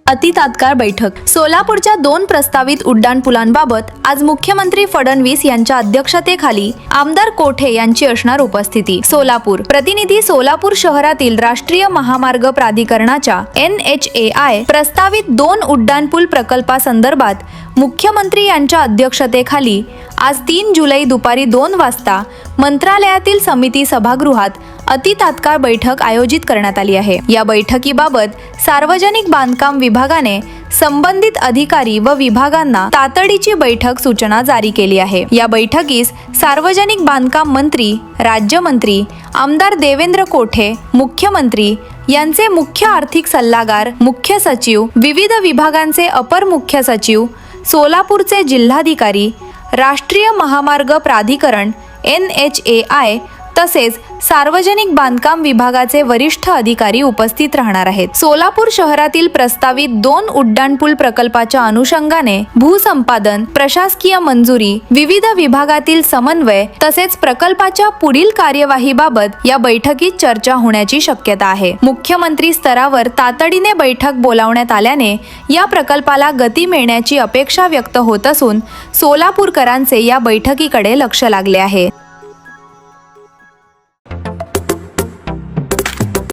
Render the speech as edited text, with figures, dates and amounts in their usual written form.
अतितात्काळ बैठक. सोलापूरच्या 2 प्रस्तावित उड्डाणपुलांबाबत आज मुख्यमंत्री फडणवीस यांच्या अध्यक्षतेखाली आमदार कोठे यांची असणार उपस्थिती. सोलापूर. प्रतिनिधी. सोलापूर शहरातील राष्ट्रीय महामार्ग प्राधिकरणाच्या NHAI प्रस्तावित 2 उड्डाणपूल प्रकल्पासंदर्भात मुख्यमंत्री यांच्या अध्यक्षतेखाली आज 3 जुलै दुपारी 2 वाजता मंत्रालयातील समिती सभागृहात अतितात्काळ बैठक आयोजित करण्यात आली आहे. या बैठकीबाबत सार्वजनिक बांधकाम विभागाने संबंधित अधिकारी व विभागांना तातडीची बैठक सूचना जारी केली आहे. या बैठकीस सार्वजनिक बांधकाम मंत्री, राज्यमंत्री, आमदार देवेंद्र कोठे, मुख्यमंत्री यांचे मुख्य आर्थिक सल्लागार, मुख्य सचिव, विविध विभागांचे अपर मुख्य सचिव, सोलापूरचे जिल्हाधिकारी, राष्ट्रीय महामार्ग प्राधिकरण NHAI तसेच सार्वजनिक बांधकाम विभागाचे वरिष्ठ अधिकारी उपस्थित राहणार आहेत. सोलापूर शहरातील प्रस्तावित 2 उड्डाणपूल प्रकल्पाच्या अनुषंगाने भूसंपादन, प्रशासकीय मंजुरी, विविध विभागातील समन्वय तसेच प्रकल्पाच्या पुढील कार्यवाहीबाबत या बैठकीत चर्चा होण्याची शक्यता आहे. मुख्यमंत्री स्तरावर तातडीने बैठक बोलावण्यात आल्याने या प्रकल्पाला गती मिळण्याची अपेक्षा व्यक्त होत असून सोलापूरकरांचे या बैठकीकडे लक्ष लागले आहे.